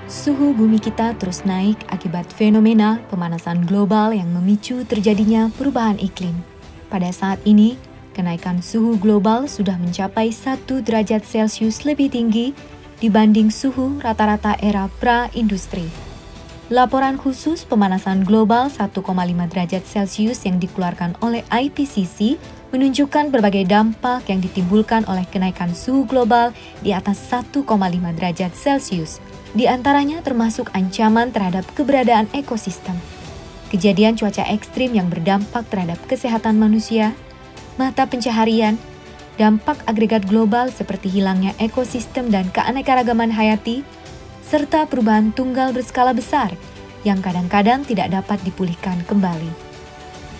Suhu bumi kita terus naik akibat fenomena pemanasan global yang memicu terjadinya perubahan iklim. Pada saat ini, kenaikan suhu global sudah mencapai 1 derajat Celcius lebih tinggi dibanding suhu rata-rata era pra-industri. Laporan khusus pemanasan global 1,5 derajat Celcius yang dikeluarkan oleh IPCC menunjukkan berbagai dampak yang ditimbulkan oleh kenaikan suhu global di atas 1,5 derajat Celcius. Di antaranya termasuk ancaman terhadap keberadaan ekosistem, kejadian cuaca ekstrim yang berdampak terhadap kesehatan manusia, mata pencaharian, dampak agregat global seperti hilangnya ekosistem dan keanekaragaman hayati, serta perubahan tunggal berskala besar yang kadang-kadang tidak dapat dipulihkan kembali.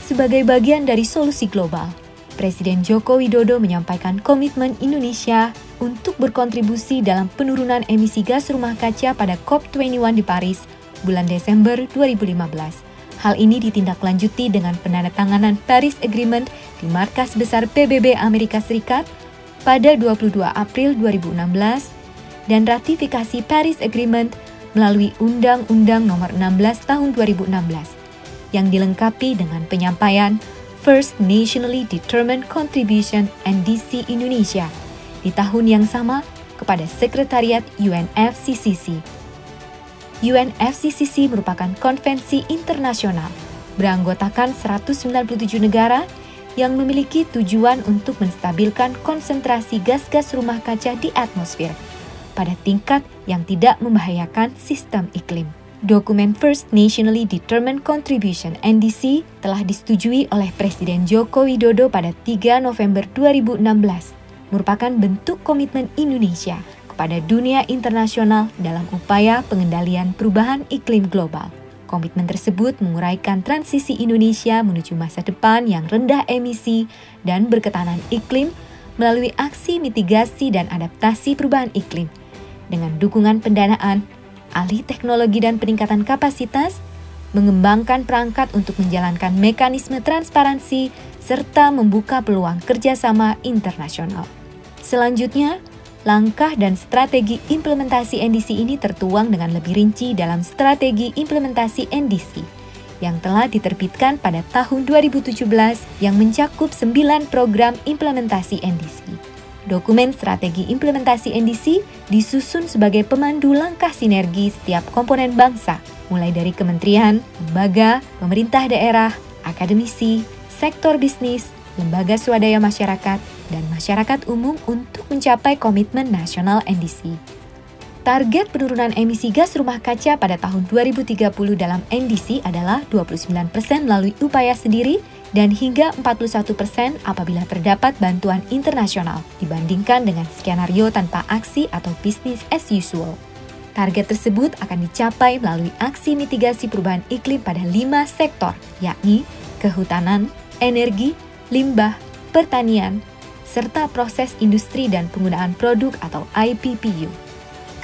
Sebagai bagian dari solusi global, Presiden Joko Widodo menyampaikan komitmen Indonesia untuk berkontribusi dalam penurunan emisi gas rumah kaca pada COP21 di Paris bulan Desember 2015. Hal ini ditindaklanjuti dengan penandatanganan Paris Agreement di markas besar PBB Amerika Serikat pada 22 April 2016 dan ratifikasi Paris Agreement melalui Undang-Undang Nomor 16 Tahun 2016 yang dilengkapi dengan penyampaian First Nationally Determined Contribution NDC Indonesia di tahun yang sama kepada Sekretariat UNFCCC. UNFCCC merupakan konvensi internasional beranggotakan 197 negara yang memiliki tujuan untuk menstabilkan konsentrasi gas-gas rumah kaca di atmosfer pada tingkat yang tidak membahayakan sistem iklim. Dokumen First Nationally Determined Contribution NDC telah disetujui oleh Presiden Joko Widodo pada 3 November 2016, merupakan bentuk komitmen Indonesia kepada dunia internasional dalam upaya pengendalian perubahan iklim global. Komitmen tersebut menguraikan transisi Indonesia menuju masa depan yang rendah emisi dan berketahanan iklim melalui aksi mitigasi dan adaptasi perubahan iklim dengan dukungan pendanaan, alih teknologi dan peningkatan kapasitas, mengembangkan perangkat untuk menjalankan mekanisme transparansi, serta membuka peluang kerjasama internasional. Selanjutnya, langkah dan strategi implementasi NDC ini tertuang dengan lebih rinci dalam strategi implementasi NDC yang telah diterbitkan pada tahun 2017 yang mencakup 9 program implementasi NDC. Dokumen strategi implementasi NDC disusun sebagai pemandu langkah sinergi setiap komponen bangsa, mulai dari kementerian, lembaga, pemerintah daerah, akademisi, sektor bisnis, lembaga swadaya masyarakat, dan masyarakat umum untuk mencapai komitmen nasional NDC. Target penurunan emisi gas rumah kaca pada tahun 2030 dalam NDC adalah 29% melalui upaya sendiri dan hingga 41% apabila terdapat bantuan internasional dibandingkan dengan skenario tanpa aksi atau business as usual. Target tersebut akan dicapai melalui aksi mitigasi perubahan iklim pada 5 sektor, yakni kehutanan, energi, limbah, pertanian, serta proses industri dan penggunaan produk atau IPPU.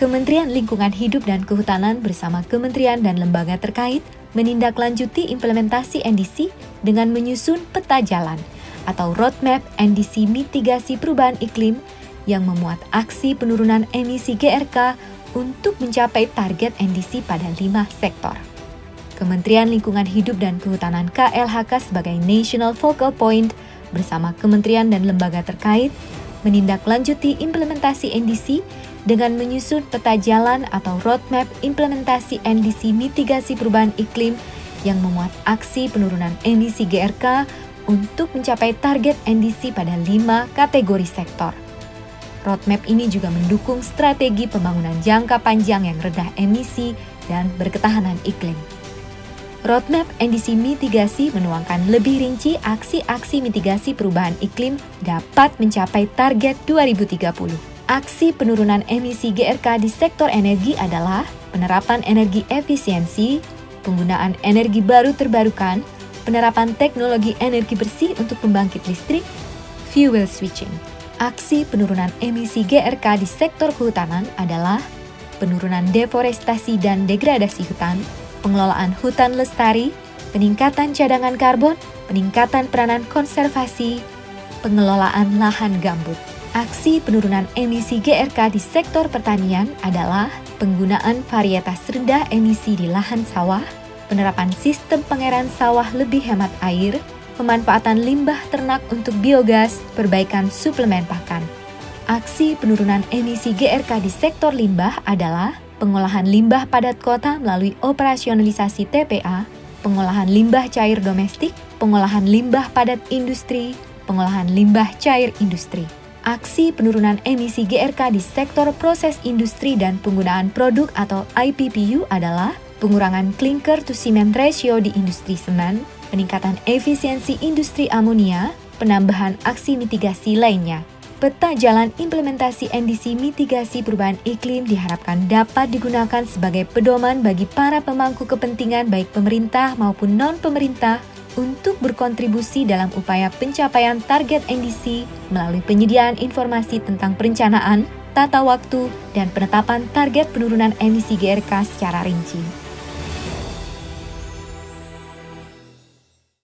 Kementerian Lingkungan Hidup dan Kehutanan bersama kementerian dan lembaga terkait menindaklanjuti implementasi NDC dengan menyusun peta jalan atau roadmap NDC mitigasi perubahan iklim yang memuat aksi penurunan emisi GRK untuk mencapai target NDC pada 5 sektor. Kementerian Lingkungan Hidup dan Kehutanan KLHK sebagai National Focal Point bersama kementerian dan lembaga terkait menindaklanjuti implementasi NDC dengan menyusun peta jalan atau roadmap implementasi NDC mitigasi perubahan iklim yang memuat aksi penurunan emisi GRK untuk mencapai target NDC pada 5 kategori sektor. Roadmap ini juga mendukung strategi pembangunan jangka panjang yang rendah emisi dan berketahanan iklim. Roadmap NDC mitigasi menuangkan lebih rinci aksi-aksi mitigasi perubahan iklim dapat mencapai target 2030. Aksi penurunan emisi GRK di sektor energi adalah penerapan energi efisiensi, penggunaan energi baru terbarukan, penerapan teknologi energi bersih untuk pembangkit listrik, fuel switching. Aksi penurunan emisi GRK di sektor kehutanan adalah penurunan deforestasi dan degradasi hutan, pengelolaan hutan lestari, peningkatan cadangan karbon, peningkatan peranan konservasi, pengelolaan lahan gambut. Aksi penurunan emisi GRK di sektor pertanian adalah penggunaan varietas rendah emisi di lahan sawah, penerapan sistem pengairan sawah lebih hemat air, pemanfaatan limbah ternak untuk biogas, perbaikan suplemen pakan. Aksi penurunan emisi GRK di sektor limbah adalah pengolahan limbah padat kota melalui operasionalisasi TPA, pengolahan limbah cair domestik, pengolahan limbah padat industri, pengolahan limbah cair industri. Aksi penurunan emisi GRK di sektor proses industri dan penggunaan produk atau IPPU adalah pengurangan clinker to cement ratio di industri semen, peningkatan efisiensi industri amonia, penambahan aksi mitigasi lainnya. Peta jalan implementasi NDC mitigasi perubahan iklim diharapkan dapat digunakan sebagai pedoman bagi para pemangku kepentingan baik pemerintah maupun non-pemerintah untuk berkontribusi dalam upaya pencapaian target NDC melalui penyediaan informasi tentang perencanaan, tata waktu, dan penetapan target penurunan emisi GRK secara rinci.